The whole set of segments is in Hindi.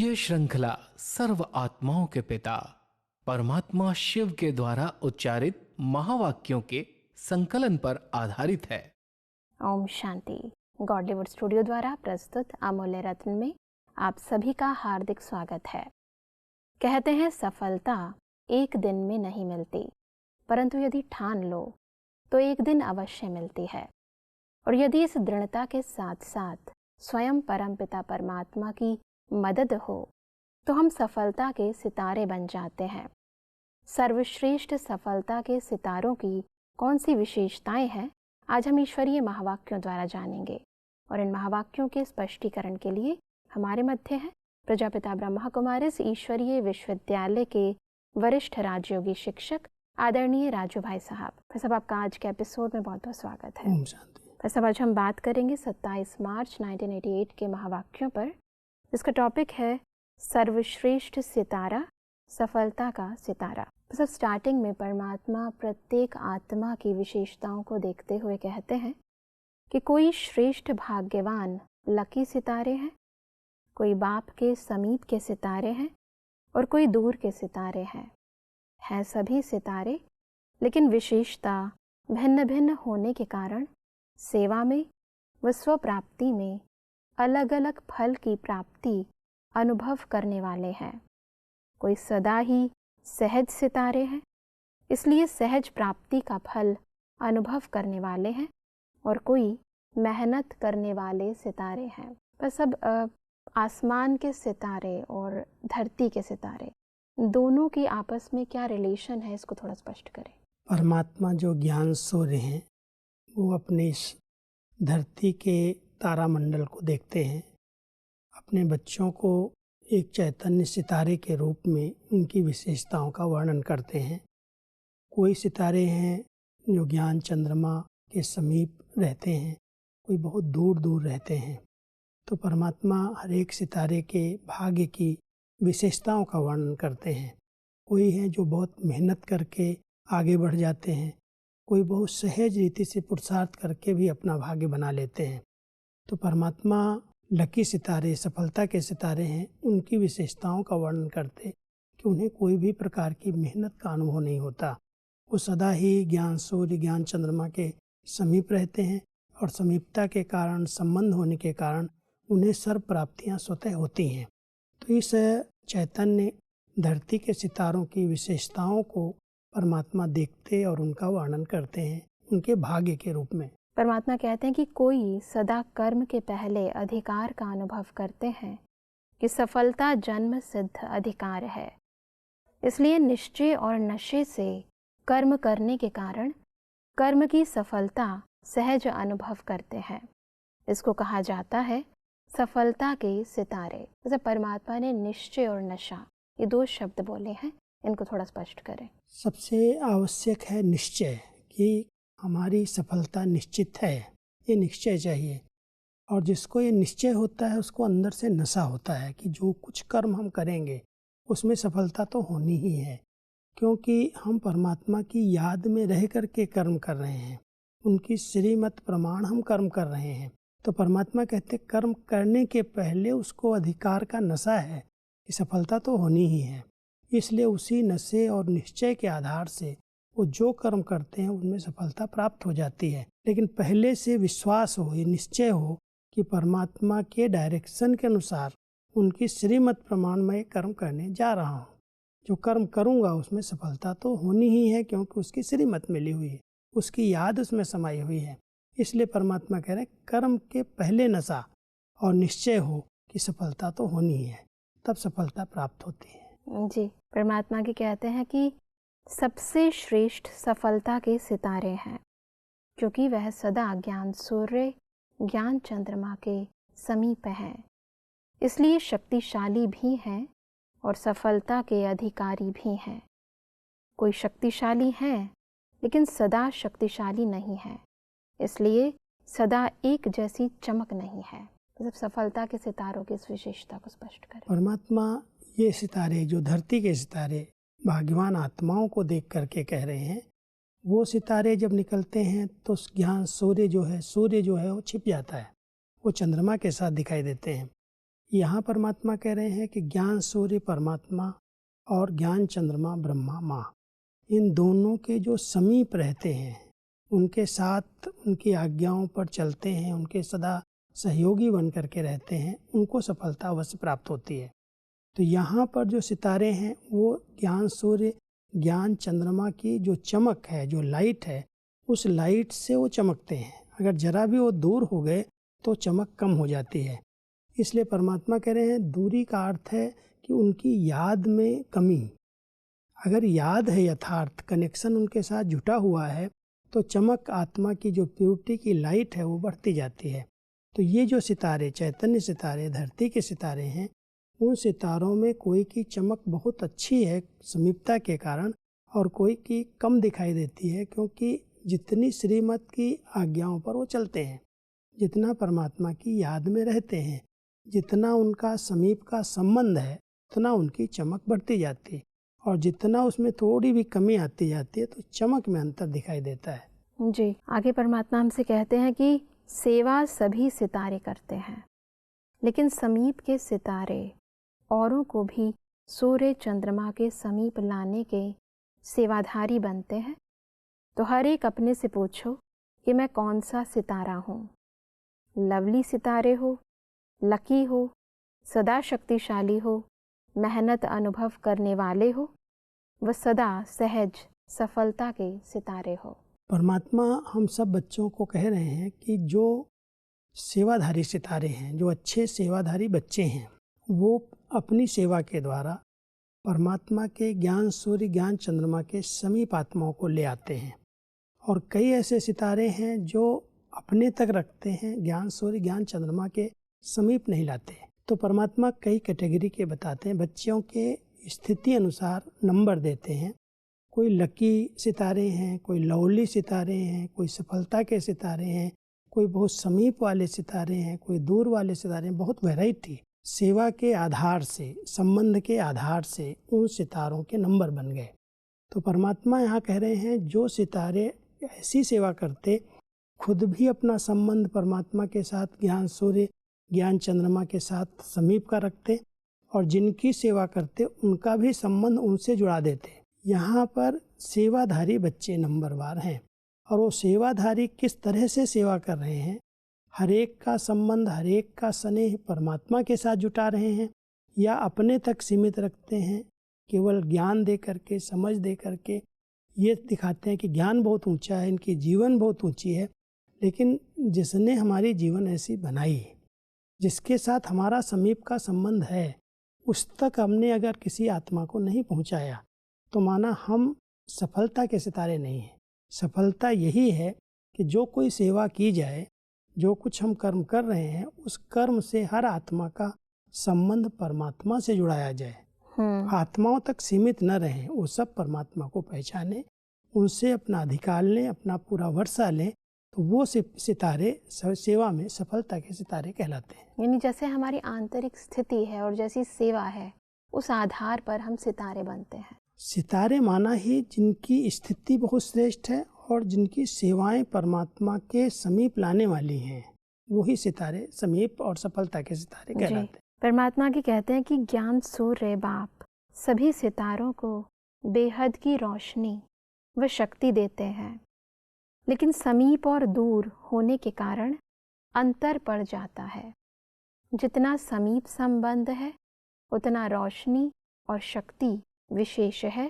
ये श्रृंखला सर्व आत्माओं के पिता परमात्मा शिव के द्वारा उच्चारित महावाक्यों के संकलन पर आधारित है। ओम शांति। गॉडलीवुड स्टूडियो द्वारा प्रस्तुत अमूल्य रत्न में आप सभी का हार्दिक स्वागत है। कहते हैं सफलता एक दिन में नहीं मिलती, परंतु यदि ठान लो तो एक दिन अवश्य मिलती है। और यदि इस दृढ़ता के साथ साथ स्वयं परमपिता परमात्मा की मदद हो तो हम सफलता के सितारे बन जाते हैं। सर्वश्रेष्ठ सफलता के सितारों की कौन सी विशेषताएं हैं, आज हम ईश्वरीय महावाक्यों द्वारा जानेंगे। और इन महावाक्यों के स्पष्टीकरण के लिए हमारे मध्य है प्रजापिता ब्रह्मा कुमारिस ईश्वरीय विश्वविद्यालय के वरिष्ठ राजयोगी शिक्षक आदरणीय राजू भाई साहब। भाई साहब, आपका आज के एपिसोड में बहुत बहुत स्वागत है। भाई साहब, आज हम बात करेंगे 27 मार्च 1988 के महावाक्यों पर, जिसका टॉपिक है सर्वश्रेष्ठ सितारा, सफलता का सितारा। सब स्टार्टिंग में परमात्मा प्रत्येक आत्मा की विशेषताओं को देखते हुए कहते हैं कि कोई श्रेष्ठ भाग्यवान लकी सितारे हैं, कोई बाप के समीप के सितारे हैं और कोई दूर के सितारे हैं सभी सितारे, लेकिन विशेषता भिन्न भिन्न होने के कारण सेवा में व स्वप्राप्ति में अलग अलग फल की प्राप्ति अनुभव करने वाले हैं। कोई सदा ही सहज सितारे हैं, इसलिए सहज प्राप्ति का फल अनुभव करने वाले हैं, और कोई मेहनत करने वाले सितारे हैं। बस अब आसमान के सितारे और धरती के सितारे दोनों की आपस में क्या रिलेशन है, इसको थोड़ा स्पष्ट करें। परमात्मा जो ज्ञान सूर्य हैं वो अपने इस धरती के तारामंडल को देखते हैं, अपने बच्चों को एक चैतन्य सितारे के रूप में उनकी विशेषताओं का वर्णन करते हैं। कोई सितारे हैं जो ज्ञान चंद्रमा के समीप रहते हैं, कोई बहुत दूर दूर रहते हैं। तो परमात्मा हर एक सितारे के भाग्य की विशेषताओं का वर्णन करते हैं। कोई है जो बहुत मेहनत करके आगे बढ़ जाते हैं, कोई बहुत सहज रीति से पुरुषार्थ करके भी अपना भाग्य बना लेते हैं। तो परमात्मा लकी सितारे, सफलता के सितारे हैं, उनकी विशेषताओं का वर्णन करते कि उन्हें कोई भी प्रकार की मेहनत का अनुभव नहीं होता। वो सदा ही ज्ञान सूर्य, ज्ञान चंद्रमा के समीप रहते हैं, और समीपता के कारण, संबंध होने के कारण उन्हें सर्व प्राप्तियाँ स्वतः होती हैं। तो इस चैतन्य धरती के सितारों की विशेषताओं को परमात्मा देखते और उनका वर्णन करते हैं उनके भाग्य के रूप में। परमात्मा कहते हैं कि कोई सदा कर्म के पहले अधिकार का अनुभव करते हैं कि सफलता जन्म सिद्ध अधिकार है, इसलिए निश्चय और नशे से कर्म करने के कारण कर्म की सफलता सहज अनुभव करते हैं। इसको कहा जाता है सफलता के सितारे। जैसे परमात्मा ने निश्चय और नशा, ये दो शब्द बोले हैं, इनको थोड़ा स्पष्ट करें। सबसे आवश्यक है निश्चय, कि हमारी सफलता निश्चित है, ये निश्चय चाहिए। और जिसको ये निश्चय होता है उसको अंदर से नशा होता है कि जो कुछ कर्म हम करेंगे उसमें सफलता तो होनी ही है, क्योंकि हम परमात्मा की याद में रह कर के कर्म कर रहे हैं, उनकी श्रीमत प्रमाण हम कर्म कर रहे हैं। तो परमात्मा कहते कर्म करने के पहले उसको अधिकार का नशा है कि सफलता तो होनी ही है। इसलिए उसी नशे और निश्चय के आधार से वो जो कर्म करते हैं उनमें सफलता प्राप्त हो जाती है। लेकिन पहले से विश्वास हो, ये निश्चय हो कि परमात्मा के डायरेक्शन के अनुसार उनकी श्रीमत प्रमाण में कर्म करने जा रहा हूँ। जो कर्म करूँगा उसमें सफलता तो होनी ही है, क्योंकि उसकी श्रीमत मिली हुई है, उसकी याद उसमें समाई हुई है। इसलिए परमात्मा कह रहे हैं कर्म के पहले नशा और निश्चय हो कि सफलता तो होनी ही है, तब सफलता प्राप्त होती है। जी, परमात्मा की कहते हैं कि सबसे श्रेष्ठ सफलता के सितारे हैं, क्योंकि वह सदा ज्ञान सूर्य, ज्ञान चंद्रमा के समीप हैं, इसलिए शक्तिशाली भी हैं और सफलता के अधिकारी भी हैं। कोई शक्तिशाली हैं लेकिन सदा शक्तिशाली नहीं है, इसलिए सदा एक जैसी चमक नहीं है। मतलब सफलता के सितारों की इस विशेषता को स्पष्ट करें। परमात्मा ये सितारे, जो धरती के सितारे भाग्यवान आत्माओं को देख करके कह रहे हैं, वो सितारे जब निकलते हैं तो ज्ञान सूर्य जो है वो छिप जाता है, वो चंद्रमा के साथ दिखाई देते हैं। यहाँ परमात्मा कह रहे हैं कि ज्ञान सूर्य परमात्मा और ज्ञान चंद्रमा ब्रह्मा माँ, इन दोनों के जो समीप रहते हैं, उनके साथ उनकी आज्ञाओं पर चलते हैं, उनके सदा सहयोगी बन करके रहते हैं, उनको सफलता अवश्य प्राप्त होती है। तो यहाँ पर जो सितारे हैं वो ज्ञान सूर्य ज्ञान चंद्रमा की जो चमक है, जो लाइट है, उस लाइट से वो चमकते हैं। अगर जरा भी वो दूर हो गए तो चमक कम हो जाती है। इसलिए परमात्मा कह रहे हैं दूरी का अर्थ है कि उनकी याद में कमी। अगर याद है, यथार्थ कनेक्शन उनके साथ जुटा हुआ है, तो चमक आत्मा की जो प्योरिटी की लाइट है वो बढ़ती जाती है। तो ये जो सितारे, चैतन्य सितारे, धरती के सितारे हैं, उन सितारों में कोई की चमक बहुत अच्छी है समीपता के कारण, और कोई की कम दिखाई देती है, क्योंकि जितनी श्रीमत की आज्ञाओं पर वो चलते हैं, जितना परमात्मा की याद में रहते हैं, जितना उनका समीप का संबंध है, उतना उनकी चमक बढ़ती जाती है। और जितना उसमें थोड़ी भी कमी आती जाती है तो चमक में अंतर दिखाई देता है। जी, आगे परमात्मा हमसे कहते हैं कि सेवा सभी सितारे करते हैं, लेकिन समीप के सितारे औरों को भी सूर्य चंद्रमा के समीप लाने के सेवाधारी बनते हैं। तो हर एक अपने से पूछो कि मैं कौन सा सितारा हूँ। लवली सितारे हो, लकी हो, सदा शक्तिशाली हो, मेहनत अनुभव करने वाले हो, व सदा सहज सफलता के सितारे हो। परमात्मा हम सब बच्चों को कह रहे हैं कि जो सेवाधारी सितारे हैं, जो अच्छे सेवाधारी बच्चे हैं, वो अपनी सेवा के द्वारा परमात्मा के ज्ञान सूर्य ज्ञान चंद्रमा के समीप आत्माओं को ले आते हैं। और कई ऐसे सितारे हैं जो अपने तक रखते हैं, ज्ञान सूर्य ज्ञान चंद्रमा के समीप नहीं लाते। तो परमात्मा कई कैटेगरी के बताते हैं, बच्चों के स्थिति अनुसार नंबर देते हैं। कोई लकी सितारे हैं, कोई लवली सितारे हैं, कोई सफलता के सितारे हैं, कोई बहुत समीप वाले सितारे हैं, कोई दूर वाले सितारे हैं। बहुत वैरायटी सेवा के आधार से, संबंध के आधार से उन सितारों के नंबर बन गए। तो परमात्मा यहाँ कह रहे हैं जो सितारे ऐसी सेवा करते, खुद भी अपना संबंध परमात्मा के साथ ज्ञान सूर्य ज्ञान चंद्रमा के साथ समीप का रखते, और जिनकी सेवा करते उनका भी संबंध उनसे जुड़ा देते। यहाँ पर सेवाधारी बच्चे नंबरवार हैं, और वो सेवाधारी किस तरह से सेवा कर रहे हैं, हर एक का संबंध, हर एक का स्नेह परमात्मा के साथ जुटा रहे हैं, या अपने तक सीमित रखते हैं, केवल ज्ञान दे करके, समझ दे करके ये दिखाते हैं कि ज्ञान बहुत ऊंचा है, इनकी जीवन बहुत ऊंची है। लेकिन जिसने हमारी जीवन ऐसी बनाई है, जिसके साथ हमारा समीप का संबंध है, उस तक हमने अगर किसी आत्मा को नहीं पहुंचाया तो माना हम सफलता के सितारे नहीं हैं। सफलता यही है कि जो कोई सेवा की जाए, जो कुछ हम कर्म कर रहे हैं, उस कर्म से हर आत्मा का संबंध परमात्मा से जुड़ाया जाए। आत्माओं तक सीमित न रहें, वो सब परमात्मा को पहचाने, उनसे अपना अधिकार लें, अपना पूरा वर्षा लें, तो वो सितारे सेवा में सफलता के सितारे कहलाते हैं। यानी जैसे हमारी आंतरिक स्थिति है और जैसी सेवा है, उस आधार पर हम सितारे बनते हैं। सितारे माना ही जिनकी स्थिति बहुत श्रेष्ठ है और जिनकी सेवाएं परमात्मा के समीप लाने वाली हैं, वही सितारे समीप और सफलता के सितारे कहलाते हैं। परमात्मा की कहते हैं कि ज्ञान सूर्य बाप सभी सितारों को बेहद की रोशनी व शक्ति देते हैं, लेकिन समीप और दूर होने के कारण अंतर पड़ जाता है। जितना समीप संबंध है उतना रोशनी और शक्ति विशेष है,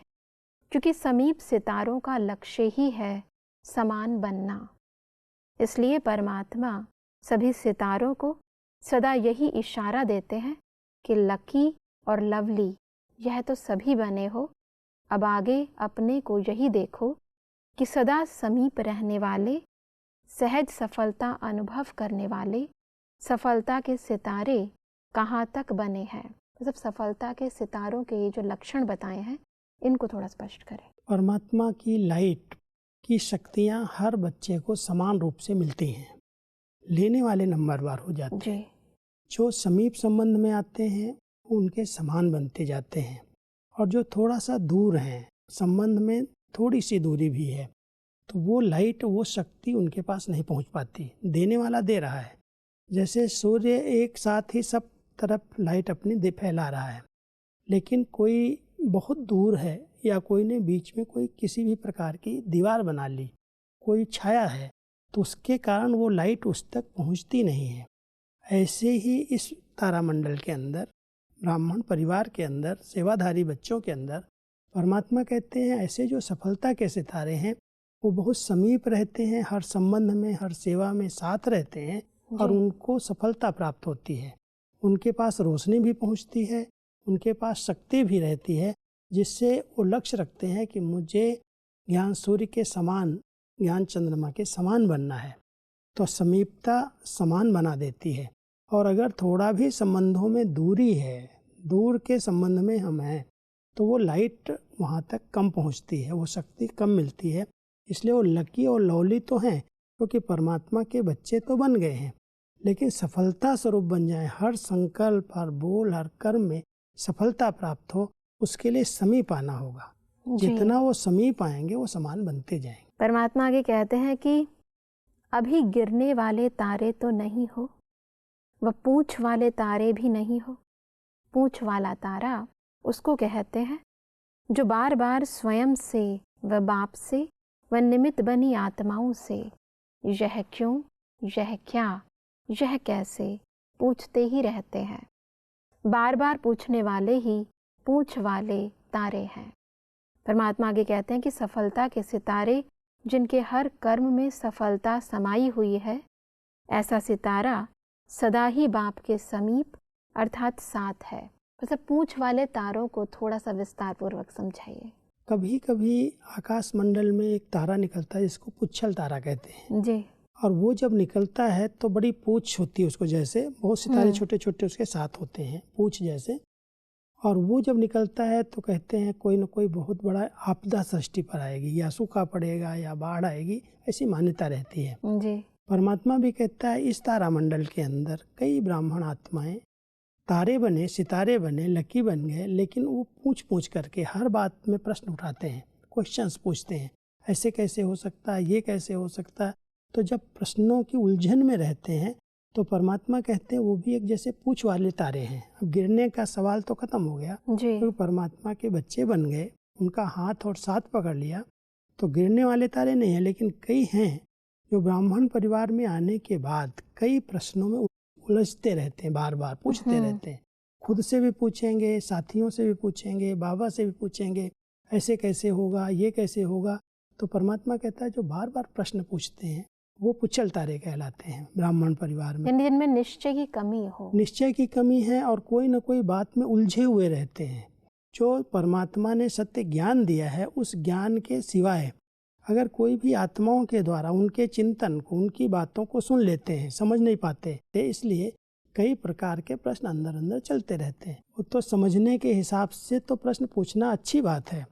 क्योंकि समीप सितारों का लक्ष्य ही है समान बनना। इसलिए परमात्मा सभी सितारों को सदा यही इशारा देते हैं कि लकी और लवली यह तो सभी बने हो, अब आगे अपने को यही देखो कि सदा समीप रहने वाले, सहज सफलता अनुभव करने वाले सफलता के सितारे कहाँ तक बने हैं। मतलब सफलता के सितारों के ये जो लक्षण बताए हैं, इनको थोड़ा स्पष्ट करें। परमात्मा की लाइट की शक्तियाँ हर बच्चे को समान रूप से मिलती हैं, लेने वाले नंबरवार हो जाते हैं। जो समीप संबंध में आते हैं वो उनके समान बनते जाते हैं, और जो थोड़ा सा दूर हैं, संबंध में थोड़ी सी दूरी भी है, तो वो लाइट, वो शक्ति उनके पास नहीं पहुंच पाती। देने वाला दे रहा है। जैसे सूर्य एक साथ ही सब तरफ लाइट अपनी फैला रहा है, लेकिन कोई बहुत दूर है या कोई ने बीच में कोई किसी भी प्रकार की दीवार बना ली, कोई छाया है, तो उसके कारण वो लाइट उस तक पहुंचती नहीं है। ऐसे ही इस तारामंडल के अंदर, ब्राह्मण परिवार के अंदर, सेवाधारी बच्चों के अंदर परमात्मा कहते हैं ऐसे जो सफलता के सितारे हैं वो बहुत समीप रहते हैं, हर संबंध में, हर सेवा में साथ रहते हैं और उनको सफलता प्राप्त होती है। उनके पास रोशनी भी पहुंचती है, उनके पास शक्ति भी रहती है, जिससे वो लक्ष्य रखते हैं कि मुझे ज्ञान सूर्य के समान, ज्ञान चंद्रमा के समान बनना है। तो समीपता समान बना देती है। और अगर थोड़ा भी संबंधों में दूरी है, दूर के संबंध में हम हैं, तो वो लाइट वहाँ तक कम पहुँचती है, वो शक्ति कम मिलती है। इसलिए वो लकी और लवली तो हैं, क्योंकि परमात्मा के बच्चे तो बन गए हैं, लेकिन सफलता स्वरूप बन जाए, हर संकल्प, हर बोल, हर कर्म में सफलता प्राप्त हो, उसके लिए समीप आना होगा। जितना वो समीप आएंगे वो समान बनते जाएंगे। परमात्मा आगे कहते हैं कि अभी गिरने वाले तारे तो नहीं हो, वह पूंछ वाले तारे भी नहीं हो। पूंछ वाला तारा उसको कहते हैं जो बार बार स्वयं से व बाप से व निमित्त बनी आत्माओं से यह क्यों, यह क्या, यह कैसे पूछते ही रहते हैं। बार बार पूछने वाले ही पूंछ वाले तारे हैं। परमात्मा आगे कहते हैं कि सफलता के सितारे जिनके हर कर्म में सफलता समाई हुई है, ऐसा सितारा सदा ही बाप के समीप अर्थात साथ है। मतलब पूंछ वाले तारों को थोड़ा सा विस्तार पूर्वक समझाइए। कभी कभी आकाश मंडल में एक तारा निकलता है जिसको पुच्छल तारा कहते हैं जी। और वो जब निकलता है तो बड़ी पूंछ होती है उसको, जैसे बहुत सितारे छोटे छोटे उसके साथ होते हैं पूंछ जैसे। और वो जब निकलता है तो कहते हैं कोई न कोई बहुत बड़ा आपदा सृष्टि पर आएगी, या सूखा पड़ेगा या बाढ़ आएगी, ऐसी मान्यता रहती है जी। परमात्मा भी कहता है इस तारामंडल के अंदर कई ब्राह्मण आत्माएं तारे बने, सितारे बने, लकी बन गए, लेकिन वो पूछ पूछ करके हर बात में प्रश्न उठाते हैं, क्वेश्चंस पूछते हैं, ऐसे कैसे हो सकता है, ये कैसे हो सकता है। तो जब प्रश्नों की उलझन में रहते हैं तो परमात्मा कहते हैं वो भी एक जैसे पूछ वाले तारे हैं। अब गिरने का सवाल तो खत्म हो गया, तो परमात्मा के बच्चे बन गए, उनका हाथ और साथ पकड़ लिया, तो गिरने वाले तारे नहीं है। लेकिन कई हैं जो ब्राह्मण परिवार में आने के बाद कई प्रश्नों में उलझते रहते हैं, बार बार पूछते रहते हैं। खुद से भी पूछेंगे, साथियों से भी पूछेंगे, बाबा से भी पूछेंगे, ऐसे कैसे होगा, ये कैसे होगा। तो परमात्मा कहता है जो बार बार प्रश्न पूछते हैं वो पुच्छल तारे कहलाते हैं ब्राह्मण परिवार में। जिनमें निश्चय की कमी हो, निश्चय की कमी है और कोई न कोई बात में उलझे हुए रहते हैं। जो परमात्मा ने सत्य ज्ञान दिया है उस ज्ञान के सिवाय अगर कोई भी आत्माओं के द्वारा उनके चिंतन को, उनकी बातों को सुन लेते हैं, समझ नहीं पाते, इसलिए कई प्रकार के प्रश्न अंदर अंदर चलते रहते हैं। वो तो समझने के हिसाब से तो प्रश्न पूछना अच्छी बात है,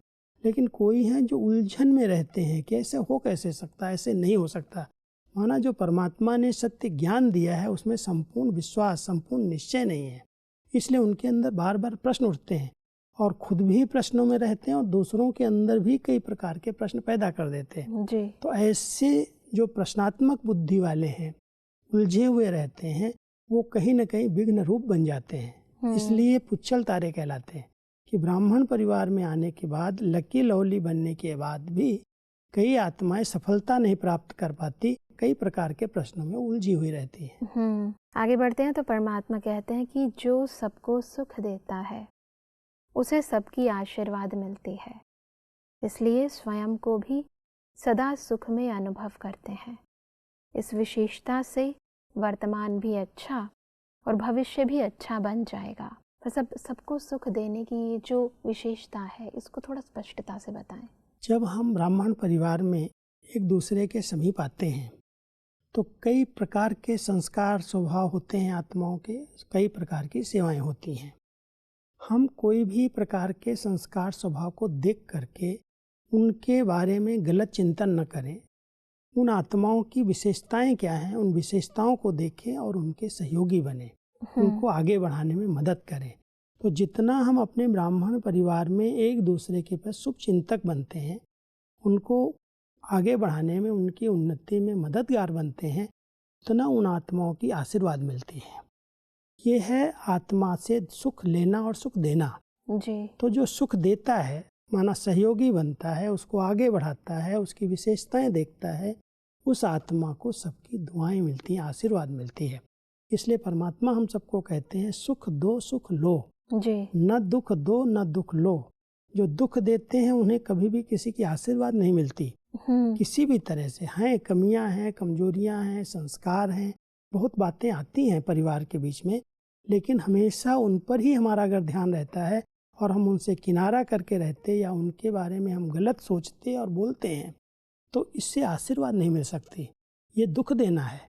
लेकिन कोई है जो उलझन में रहते हैं कि ऐसे हो कैसे सकता, ऐसे नहीं हो सकता। माना जो परमात्मा ने सत्य ज्ञान दिया है उसमें संपूर्ण विश्वास, संपूर्ण निश्चय नहीं है, इसलिए उनके अंदर बार बार प्रश्न उठते हैं और खुद भी प्रश्नों में रहते हैं और दूसरों के अंदर भी कई प्रकार के प्रश्न पैदा कर देते हैं जी। तो ऐसे जो प्रश्नात्मक बुद्धि वाले हैं, उलझे हुए रहते हैं, वो कहीं न कहीं विघ्न रूप बन जाते हैं। इसलिए पुच्छल तारे कहलाते हैं कि ब्राह्मण परिवार में आने के बाद, लकी लवली बनने के बाद भी कई आत्माएं सफलता नहीं प्राप्त कर पाती, कई प्रकार के प्रश्नों में उलझी हुई रहती है। आगे बढ़ते हैं तो परमात्मा कहते हैं कि जो सबको सुख देता है उसे सबकी आशीर्वाद मिलती है, इसलिए स्वयं को भी सदा सुख में अनुभव करते हैं। इस विशेषता से वर्तमान भी अच्छा और भविष्य भी अच्छा बन जाएगा। सबको सुख देने की ये जो विशेषता है इसको थोड़ा स्पष्टता से बताएं। जब हम ब्राह्मण परिवार में एक दूसरे के समीप आते हैं तो कई प्रकार के संस्कार, स्वभाव होते हैं आत्माओं के, कई प्रकार की सेवाएं होती हैं। हम कोई भी प्रकार के संस्कार, स्वभाव को देख करके उनके बारे में गलत चिंतन न करें। उन आत्माओं की विशेषताएं क्या हैं, उन विशेषताओं को देखें और उनके सहयोगी बने, उनको आगे बढ़ाने में मदद करें। तो जितना हम अपने ब्राह्मण परिवार में एक दूसरे के प्रति शुभ चिंतक बनते हैं, उनको आगे बढ़ाने में, उनकी उन्नति में मददगार बनते हैं, उतना उन आत्माओं की आशीर्वाद मिलती है। ये है आत्मा से सुख लेना और सुख देना। जी। तो जो सुख देता है, माना सहयोगी बनता है, उसको आगे बढ़ाता है, उसकी विशेषताएं देखता है, उस आत्मा को सबकी दुआएं मिलती हैं, आशीर्वाद मिलती है। इसलिए परमात्मा हम सबको कहते हैं सुख दो सुख लो, जी। न दुख दो न दुख लो। जो दुख देते हैं उन्हें कभी भी किसी की आशीर्वाद नहीं मिलती, किसी भी तरह से। हैं कमियां हैं, कमजोरियां हैं, संस्कार हैं, बहुत बातें आती हैं परिवार के बीच में, लेकिन हमेशा उन पर ही हमारा अगर ध्यान रहता है और हम उनसे किनारा करके रहते या उनके बारे में हम गलत सोचते और बोलते हैं, तो इससे आशीर्वाद नहीं मिल सकती। ये दुख देना है।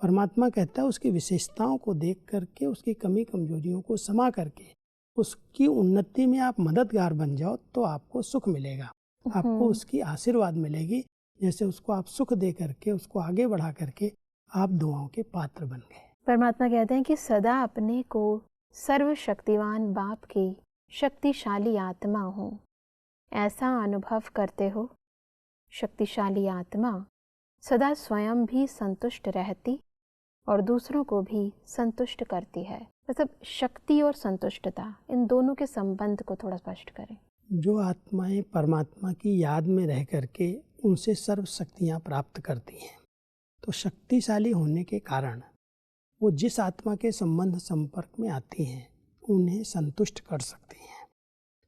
परमात्मा कहता है उसकी विशेषताओं को देख करके, उसकी कमी कमजोरियों को समा करके उसकी उन्नति में आप मददगार बन जाओ तो आपको सुख मिलेगा, आपको उसकी आशीर्वाद मिलेगी। जैसे उसको आप सुख दे करके, उसको आगे बढ़ा करके आप दुआओं के पात्र बन गए। परमात्मा कहते हैं कि सदा अपने को सर्वशक्तिवान बाप की शक्तिशाली आत्मा हूँ ऐसा अनुभव करते हो। शक्तिशाली आत्मा सदा स्वयं भी संतुष्ट रहती और दूसरों को भी संतुष्ट करती है। मतलब शक्ति और संतुष्टता, इन दोनों के संबंध को थोड़ा स्पष्ट करें। जो आत्माएं परमात्मा की याद में रह करके उनसे सर्व शक्तियाँ प्राप्त करती हैं, तो शक्तिशाली होने के कारण वो जिस आत्मा के संबंध संपर्क में आती हैं उन्हें संतुष्ट कर सकती हैं।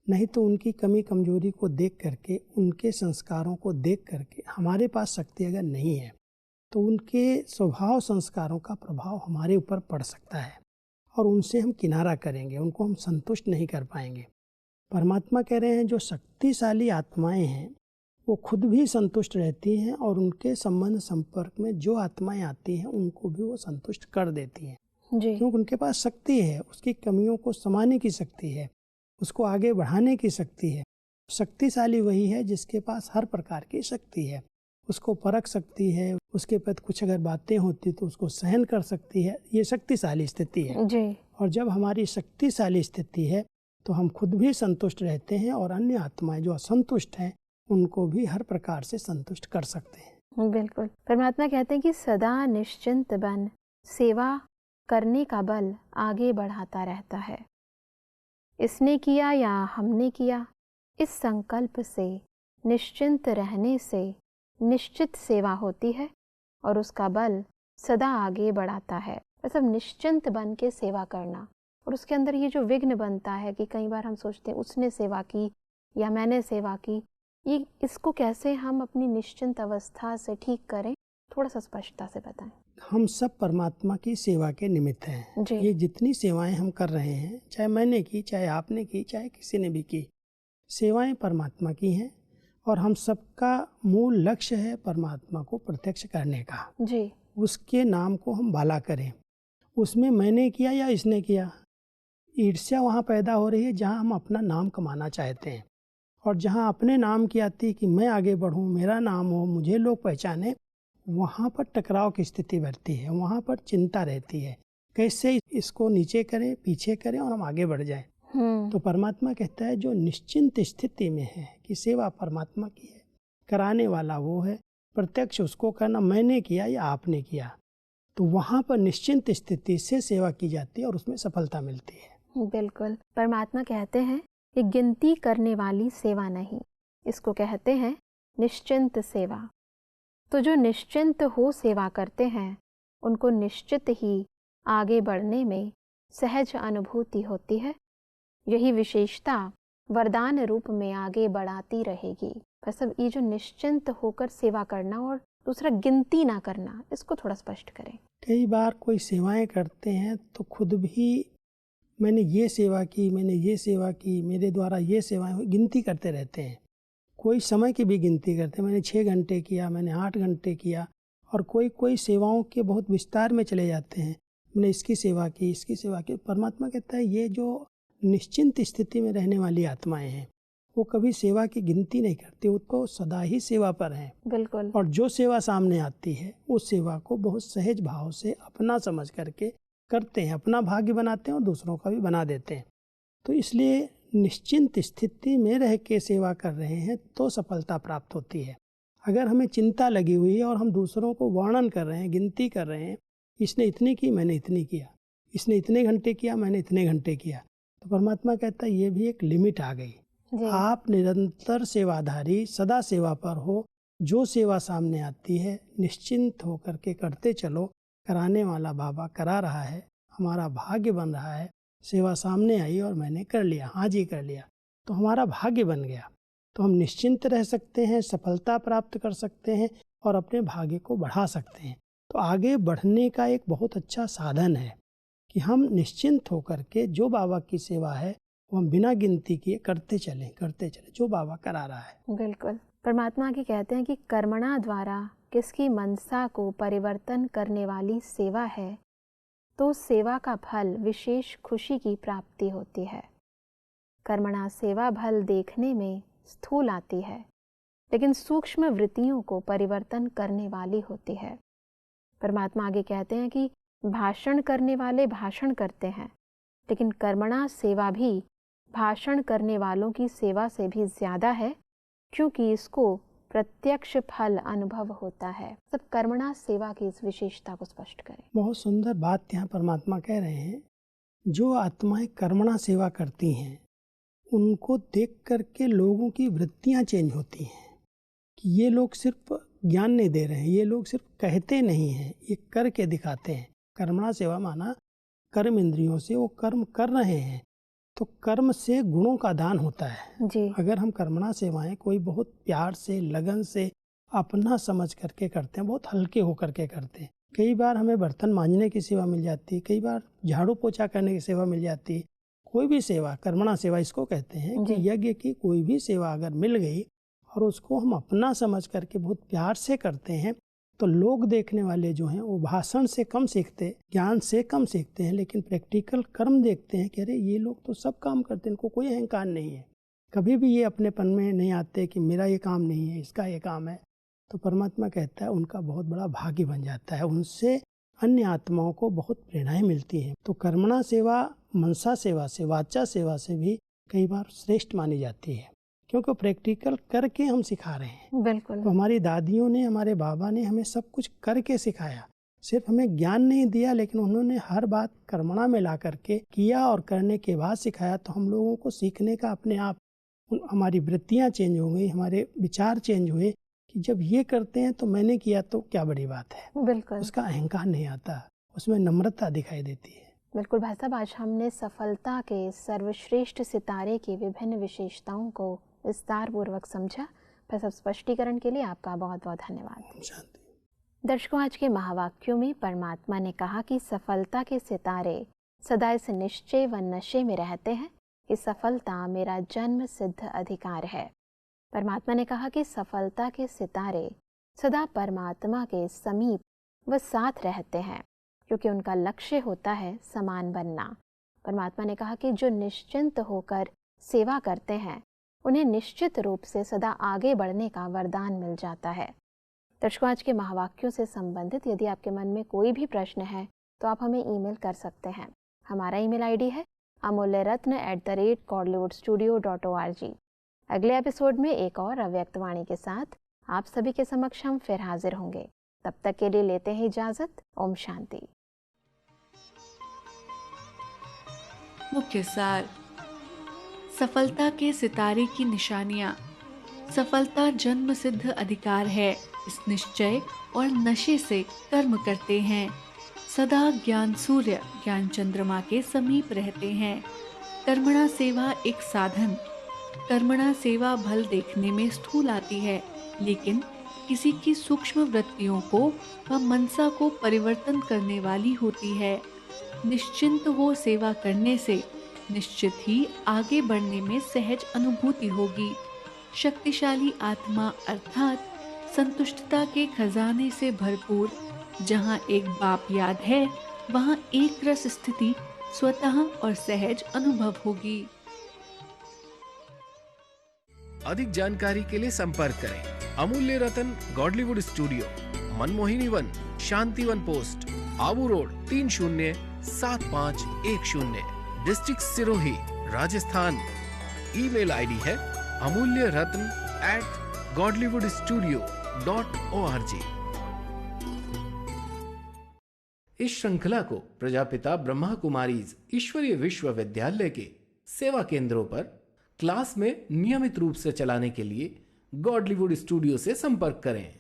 नहीं तो उनकी कमी कमजोरी को देख करके, उनके संस्कारों को देख करके, हमारे पास शक्ति अगर नहीं है तो उनके स्वभाव संस्कारों का प्रभाव हमारे ऊपर पड़ सकता है और उनसे हम किनारा करेंगे, उनको हम संतुष्ट नहीं कर पाएंगे। परमात्मा कह रहे हैं जो शक्तिशाली आत्माएं हैं वो खुद भी संतुष्ट रहती हैं और उनके संबंध संपर्क में जो आत्माएं आती हैं उनको भी वो संतुष्ट कर देती हैं, क्योंकि उनके पास शक्ति है, उसकी कमियों को समाने की शक्ति है, उसको आगे बढ़ाने की शक्ति है। शक्तिशाली वही है जिसके पास हर प्रकार की शक्ति है, उसको परख सकती है, उसके प्रति कुछ अगर बातें होती तो उसको सहन कर सकती है। ये शक्तिशाली स्थिति है जी। और जब हमारी शक्तिशाली स्थिति है तो हम खुद भी संतुष्ट रहते हैं और अन्य आत्माएं जो असंतुष्ट हैं उनको भी हर प्रकार से संतुष्ट कर सकते हैं। बिल्कुल। परमात्मा कहते हैं कि सदा निश्चिंत बन सेवा करने का बल आगे बढ़ाता रहता है। इसने किया या हमने किया, इस संकल्प से निश्चिंत रहने से निश्चित सेवा होती है और उसका बल सदा आगे बढ़ाता है। मतलब निश्चिंत बन के सेवा करना, और उसके अंदर ये जो विघ्न बनता है कि कई बार हम सोचते हैं उसने सेवा की या मैंने सेवा की, ये इसको कैसे हम अपनी निश्चिंत अवस्था से ठीक करें, थोड़ा सा स्पष्टता से बताएं। हम सब परमात्मा की सेवा के निमित्त हैं। ये जितनी सेवाएं हम कर रहे हैं, चाहे मैंने की, चाहे आपने की, चाहे किसी ने भी की, सेवाएं परमात्मा की हैं और हम सबका मूल लक्ष्य है परमात्मा को प्रत्यक्ष करने का। जी। उसके नाम को हम बाला करें। उसमें मैंने किया या इसने किया, ईर्ष्या वहाँ पैदा हो रही है जहाँ हम अपना नाम कमाना चाहते हैं, और जहाँ अपने नाम की आती है कि मैं आगे बढ़ूँ, मेरा नाम हो, मुझे लोग पहचाने, वहाँ पर टकराव की स्थिति बढ़ती है, वहाँ पर चिंता रहती है कैसे इसको नीचे करें, पीछे करें और हम आगे बढ़ जाएं। तो परमात्मा कहता है जो निश्चिंत स्थिति में है कि सेवा परमात्मा की है, कराने वाला वो है, प्रत्यक्ष उसको करना, मैंने किया या आपने किया, तो वहाँ पर निश्चिंत स्थिति से सेवा की जाती है और उसमें सफलता मिलती है। बिल्कुल। परमात्मा कहते हैं ये गिनती करने वाली सेवा नहीं, इसको कहते हैं निश्चिंत सेवा। तो जो निश्चिंत हो सेवा करते हैं उनको निश्चित ही आगे बढ़ने में सहज अनुभूति होती है। यही विशेषता वरदान रूप में आगे बढ़ाती रहेगी। मतलब ये जो निश्चिंत होकर सेवा करना और दूसरा गिनती ना करना, इसको थोड़ा स्पष्ट करें। कई बार कोई सेवाएं करते हैं तो खुद भी मैंने ये सेवा की, मैंने ये सेवा की, मेरे द्वारा ये सेवाएं हुई, गिनती करते रहते हैं। कोई समय की भी गिनती करते हैं, मैंने 6 घंटे किया, मैंने 8 घंटे किया, और कोई सेवाओं के बहुत विस्तार में चले जाते हैं, मैंने इसकी सेवा की, इसकी सेवा की। परमात्मा कहता है ये जो निश्चिंत स्थिति में रहने वाली आत्माएं हैं वो कभी सेवा की गिनती नहीं करती, वो तो सदा ही सेवा पर हैं। बिल्कुल। और जो सेवा सामने आती है उस सेवा को बहुत सहज भाव से अपना समझ करके करते हैं, अपना भाग्य बनाते हैं और दूसरों का भी बना देते हैं। तो इसलिए निश्चिंत स्थिति में रह के सेवा कर रहे हैं तो सफलता प्राप्त होती है। अगर हमें चिंता लगी हुई है और हम दूसरों को वर्णन कर रहे हैं, गिनती कर रहे हैं, इसने इतनी की, मैंने इतनी किया, इसने इतने घंटे किया, मैंने इतने घंटे किया। तो परमात्मा कहता है ये भी एक लिमिट आ गई। आप निरंतर सेवाधारी, सदा सेवा पर हो, जो सेवा सामने आती है निश्चिंत होकर के करते चलो। कराने वाला बाबा करा रहा है, हमारा भाग्य बन रहा है। सेवा सामने आई और मैंने कर लिया, हाँ जी कर लिया, तो हमारा भाग्य बन गया। तो हम निश्चिंत रह सकते हैं, सफलता प्राप्त कर सकते हैं और अपने भाग्य को बढ़ा सकते हैं। तो आगे बढ़ने का एक बहुत अच्छा साधन है कि हम निश्चिंत होकर के जो बाबा की सेवा है वो हम बिना गिनती किए करते चलें जो बाबा करा रहा है। बिल्कुल। परमात्मा की कहते हैं कि कर्मणा द्वारा किसकी मनसा को परिवर्तन करने वाली सेवा है तो सेवा का फल विशेष खुशी की प्राप्ति होती है। कर्मणा सेवा फल देखने में स्थूल आती है, लेकिन सूक्ष्म वृत्तियों को परिवर्तन करने वाली होती है। परमात्मा आगे कहते हैं कि भाषण करने वाले भाषण करते हैं, लेकिन कर्मणा सेवा भी भाषण करने वालों की सेवा से भी ज्यादा है, क्योंकि इसको प्रत्यक्ष फल अनुभव होता है। सब कर्मणा सेवा की इस विशेषता को स्पष्ट करें। बहुत सुंदर बात यहाँ परमात्मा कह रहे हैं। जो आत्माएं कर्मणा सेवा करती हैं उनको देख करके लोगों की वृत्तियां चेंज होती हैं कि ये लोग सिर्फ ज्ञान नहीं दे रहे हैं, ये लोग सिर्फ कहते नहीं हैं, ये करके दिखाते हैं। कर्मणा सेवा माना कर्म इंद्रियों से वो कर्म कर रहे हैं, तो कर्म से गुणों का दान होता है जी। अगर हम कर्मणा सेवाएं कोई बहुत प्यार से, लगन से, अपना समझ करके करते हैं, बहुत हल्के होकर के करते हैं। कई बार हमें बर्तन मांजने की सेवा मिल जाती है, कई बार झाड़ू पोछा करने की सेवा मिल जाती है। कोई भी सेवा, कर्मणा सेवा इसको कहते हैं कि यज्ञ की कोई भी सेवा अगर मिल गई और उसको हम अपना समझ करके बहुत प्यार से करते हैं, तो लोग देखने वाले जो हैं वो भाषण से कम सीखते, ज्ञान से कम सीखते हैं, लेकिन प्रैक्टिकल कर्म देखते हैं कि अरे ये लोग तो सब काम करते हैं, इनको कोई अहंकार नहीं है, कभी भी ये अपनेपन में नहीं आते कि मेरा ये काम नहीं है, इसका ये काम है। तो परमात्मा कहता है उनका बहुत बड़ा भाग्य बन जाता है, उनसे अन्य आत्माओं को बहुत प्रेरणाएं मिलती हैं। तो कर्मणा सेवा मनसा सेवा से, वाचा सेवा से भी कई बार श्रेष्ठ मानी जाती है, क्योंकि प्रैक्टिकल करके हम सिखा रहे हैं। बिल्कुल। तो हमारी दादियों ने, हमारे बाबा ने हमें सब कुछ करके सिखाया, सिर्फ हमें ज्ञान नहीं दिया, लेकिन उन्होंने हर बात कर्मणा में ला करके किया और करने के बाद सिखाया। तो हम लोगों को सीखने का अपने आप हमारी वृत्तियां चेंज हो गई, हमारे विचार चेंज हुए कि जब ये करते हैं तो मैंने किया तो क्या बड़ी बात है। बिल्कुल। उसका अहंकार नहीं आता, उसमें नम्रता दिखाई देती है। बिल्कुल भाई साहब, आज हमने सफलता के सर्वश्रेष्ठ सितारे की विभिन्न विशेषताओं को विस्तार पूर्वक समझा। भाई साहब, स्पष्टीकरण के लिए आपका बहुत बहुत धन्यवाद। शांति। दर्शकों, आज के महावाक्यों में परमात्मा ने कहा कि सफलता के सितारे सदा इस निश्चय व नशे में रहते हैं कि सफलता मेरा जन्म सिद्ध अधिकार है। परमात्मा ने कहा कि सफलता के सितारे सदा परमात्मा के समीप व साथ रहते हैं, क्योंकि उनका लक्ष्य होता है समान बनना। परमात्मा ने कहा कि जो निश्चिंत होकर सेवा करते हैं उन्हें निश्चित रूप से सदा आगे बढ़ने का वरदान मिल जाता है। दर्शकों, आज के महावाक्यों से संबंधित यदि आपके मन में कोई भी प्रश्न है तो आप हमें ईमेल कर सकते हैं। हमारा ईमेल आईडी है amulyaratna@godlywoodstudio.org। अगले एपिसोड में एक और अव्यक्त वाणी के साथ आप सभी के समक्ष हम फिर हाजिर होंगे। तब तक के लिए लेते हैं इजाजत। ओम शांति। मुख्य सार। सफलता के सितारे की निशानियां। सफलता जन्म सिद्ध अधिकार है। इस निश्चय और नशे से कर्म करते हैं। सदा ज्ञान सूर्य, ज्ञान चंद्रमा के समीप रहते हैं। कर्मणा सेवा एक साधन। कर्मणा सेवा भल देखने में स्थूल आती है, लेकिन किसी की सूक्ष्म वृत्तियों को व मनसा को परिवर्तन करने वाली होती है। निश्चिंत हो सेवा करने से निश्चित ही आगे बढ़ने में सहज अनुभूति होगी। शक्तिशाली आत्मा अर्थात संतुष्टता के खजाने से भरपूर, जहाँ एक बाप याद है वहाँ एक रस स्थिति स्वतः और सहज अनुभव होगी। अधिक जानकारी के लिए संपर्क करें Amulya Ratan Godlywood studio, Manmohini Van, Shanti Van post, Abu road 307510, district Sirohi, Rajasthan. Email ID है amulyaratn@godlywoodstudio.org। इस श्रृंखला को प्रजापिता ब्रह्मा कुमारीज ईश्वरीय विश्वविद्यालय के सेवा केंद्रों पर क्लास में नियमित रूप से चलाने के लिए गॉडलीवुड स्टूडियो से संपर्क करें।